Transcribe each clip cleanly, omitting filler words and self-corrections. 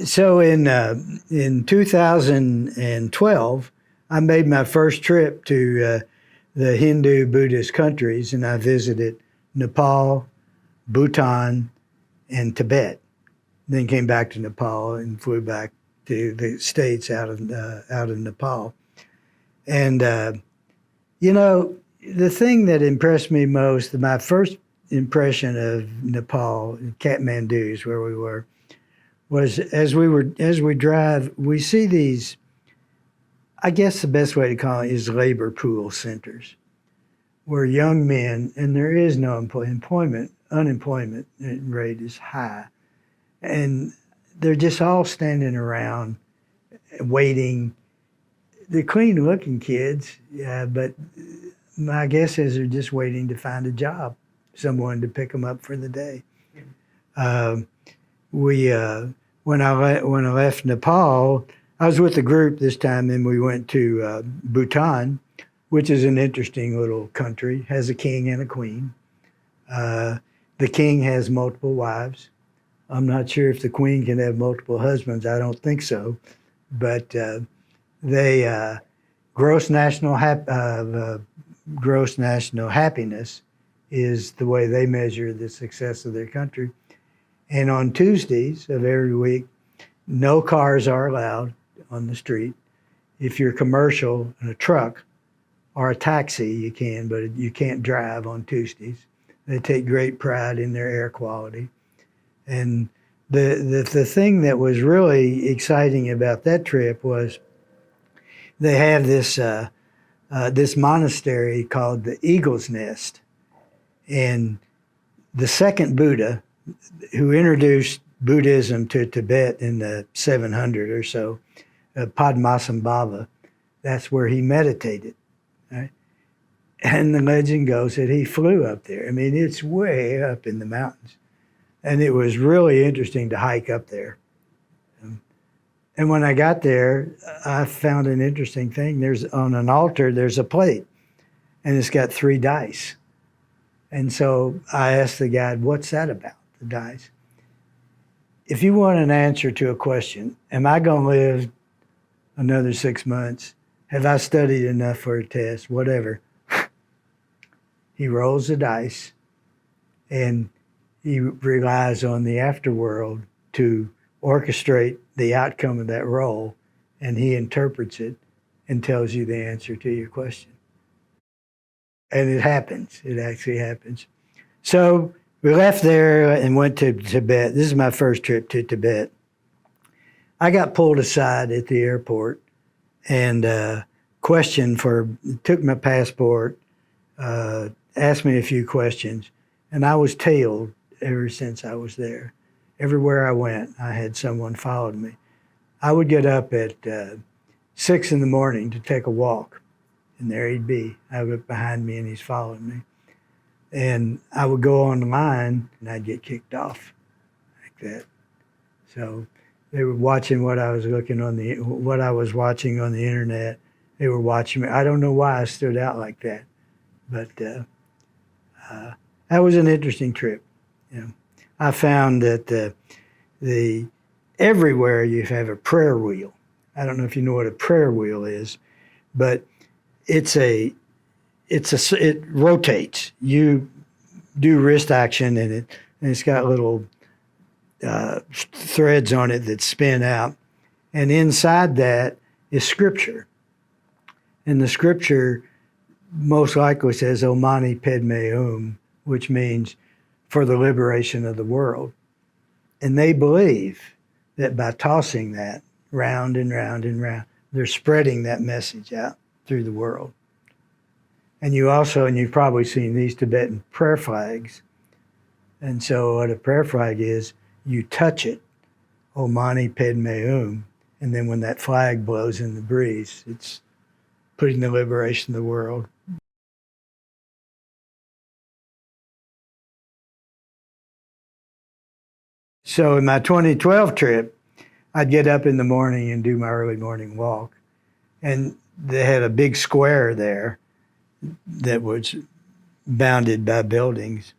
So in 2012, I made my first trip to the Hindu Buddhist countries, and I visited Nepal, Bhutan, and Tibet. Then came back to Nepal and flew back to the States out of Nepal. And you know, the thing that impressed me most, my first impression of Nepal, Kathmandu is where we were, was as we drive, we see these. I guess the best way to call it is labor pool centers, where young men, and there is no unemployment rate is high, and they're just all standing around waiting. They're clean-looking kids, yeah, but my guess is they're just waiting to find a job, someone to pick them up for the day. We when I left Nepal, I was with a group this time, and we went to Bhutan, which is an interesting little country. Has a king and a queen. The king has multiple wives. I'm not sure if the queen can have multiple husbands. I don't think so, but they gross national happiness is the way they measure the success of their country. And on Tuesdays of every week, no cars are allowed on the street. If you're commercial in a truck or a taxi, you can, but you can't drive on Tuesdays. They take great pride in their air quality. And the thing that was really exciting about that trip was they have this monastery called the Eagle's Nest. And the second Buddha, who introduced Buddhism to Tibet in the 700 or so, Padmasambhava, that's where he meditated. Right? And the legend goes that he flew up there. I mean, it's way up in the mountains. And it was really interesting to hike up there. And when I got there, I found an interesting thing. There's on an altar, there's a plate, and it's got 3 dice. And so I asked the guide, what's that about, the dice? If you want an answer to a question, am I going to live another 6 months? Have I studied enough for a test? Whatever. He rolls the dice, and he relies on the afterworld to orchestrate the outcome of that roll, and he interprets it and tells you the answer to your question. And it happens. It actually happens. So we left there and went to Tibet. This is my first trip to Tibet. I got pulled aside at the airport and took my passport, asked me a few questions, and I was tailed ever since I was there. Everywhere I went, I had someone following me. I would get up at 6 in the morning to take a walk, and there he'd be. I would look behind me, and he's following me. And I would go on the line, and I'd get kicked off like that. So they were watching what I was watching on the internet. They were watching me. I don't know why I stood out like that, but that was an interesting trip. You know, I found that everywhere you have a prayer wheel. I don't know if you know what a prayer wheel is, but it rotates. You do wrist action, and it's got little threads on it that spin out, and inside that is scripture. And the scripture most likely says "Om Mani Padme Hum," which means for the liberation of the world. And they believe that by tossing that round and round and round, they're spreading that message out through the world. And you've probably seen these Tibetan prayer flags. And so what a prayer flag is, you touch it, Om Mani Padme Hum, and then when that flag blows in the breeze, it's putting the liberation of the world. So in my 2012 trip, I'd get up in the morning and do my early morning walk. And they had a big square there that was bounded by buildings.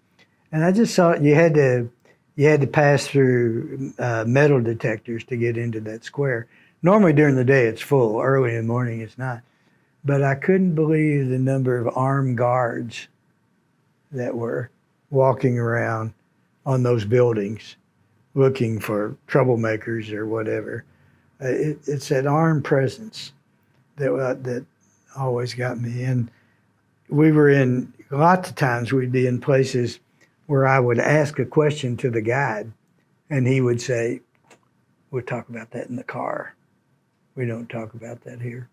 And I just thought you had to You had to pass through metal detectors to get into that square. Normally during the day it's full. Early in the morning it's not. But I couldn't believe the number of armed guards that were walking around on those buildings looking for troublemakers or whatever. It's that armed presence that always got me. And we were in, lots of times we'd be in places where I would ask a question to the guide and he would say, we'll talk about that in the car. We don't talk about that here.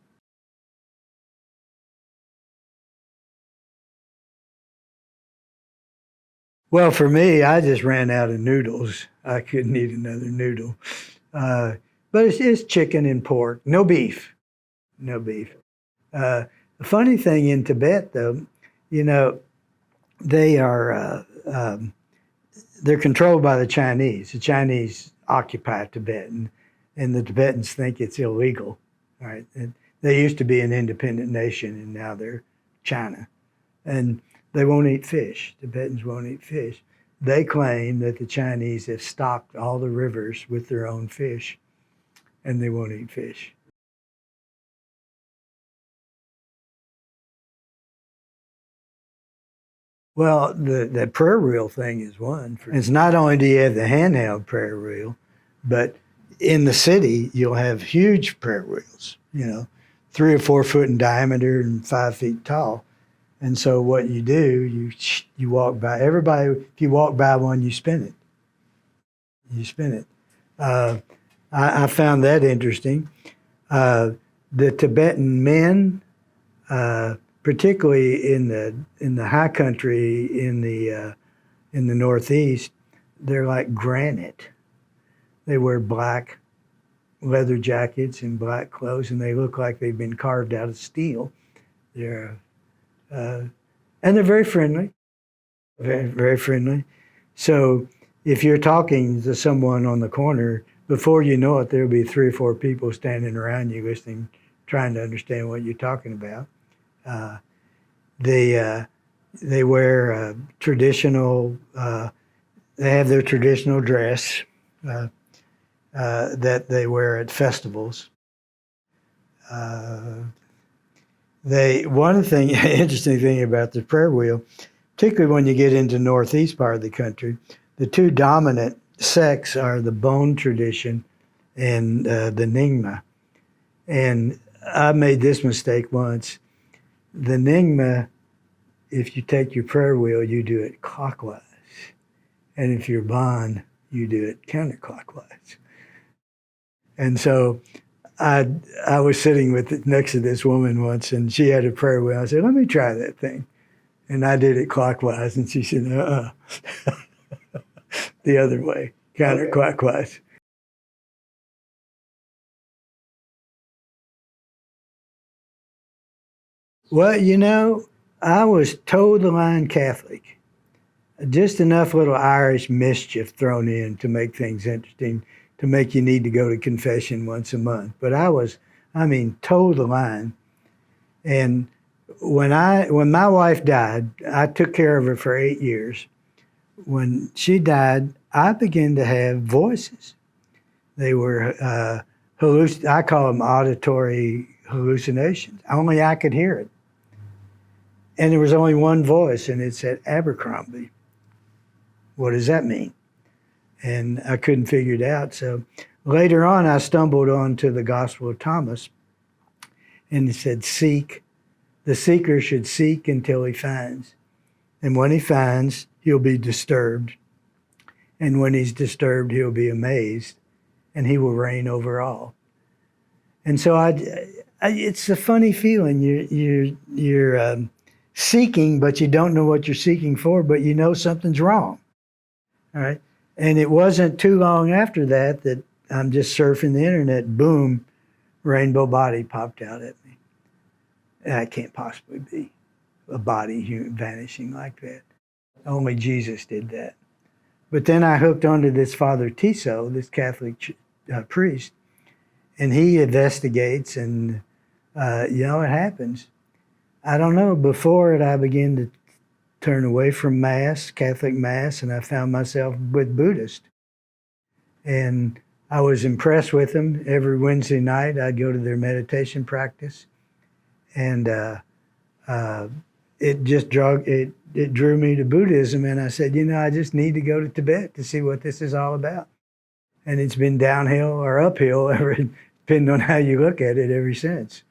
Well, for me, I just ran out of noodles. I couldn't eat another noodle. Uh, but it's chicken and pork, no beef, no beef. The funny thing in Tibet, though, you know, they are they're controlled by the Chinese. The Chinese occupy Tibet, and the Tibetans think it's illegal. Right? And they used to be an independent nation, and now they're China. And they won't eat fish. Tibetans won't eat fish. They claim that the Chinese have stocked all the rivers with their own fish, and they won't eat fish. Well, the prayer wheel thing is one. It's not only do you have the handheld prayer wheel, but in the city you'll have huge prayer wheels. 3 or 4 foot in diameter and 5 feet tall. And so what you do, you walk by everybody. If you walk by one, you spin it. You spin it. Uh, I found that interesting. Uh, the Tibetan men, particularly in the high country in the northeast, they're like granite. They wear black leather jackets and black clothes, and they look like they've been carved out of steel. They're uh, and they're very friendly, very very friendly. So if you're talking to someone on the corner, before you know it, there'll be 3 or 4 people standing around you listening, trying to understand what you're talking about. Uh, they they wear traditional. They have their traditional dress uh, that they wear at festivals. Uh, they one thing interesting thing about the prayer wheel, particularly when you get into northeast part of the country, the two dominant sects are the Bon tradition and the Nyingma. And I made this mistake once. The Nyingma, if you take your prayer wheel, you do it clockwise. And if you're Bon, you do it counterclockwise. And so I was sitting next to this woman once, and she had a prayer wheel. I said, "Let me try that thing," and I did it clockwise, and she said, the other way, counterclockwise." Well, I was toe the line Catholic. Just enough little Irish mischief thrown in to make things interesting, to make you need to go to confession once a month. But I mean, toe the line. And when my wife died, I took care of her for 8 years. When she died, I began to have voices. They were I call them auditory hallucinations. Only I could hear it. And there was only one voice, and it said Abercrombie. What does that mean? And I couldn't figure it out. So later on, I stumbled onto the Gospel of Thomas, and it said, "Seek. The seeker should seek until he finds. And when he finds, he'll be disturbed. And when he's disturbed, he'll be amazed, and he will reign over all." And so it's a funny feeling. You're seeking, but you don't know what you're seeking for, but you know something's wrong. All right. And it wasn't too long after that I'm just surfing the internet, boom, rainbow body popped out at me. That can't possibly be a body vanishing like that. Only Jesus did that. But then I hooked onto this Father Tiso, this Catholic priest, and he investigates, and it happens. I don't know. Before it, I began turn away from Mass, Catholic Mass, and I found myself with Buddhist. And I was impressed with them. Every Wednesday night, I'd go to their meditation practice, and it just it drew me to Buddhism. And I said, I just need to go to Tibet to see what this is all about. And it's been downhill or uphill, depending on how you look at it, ever since.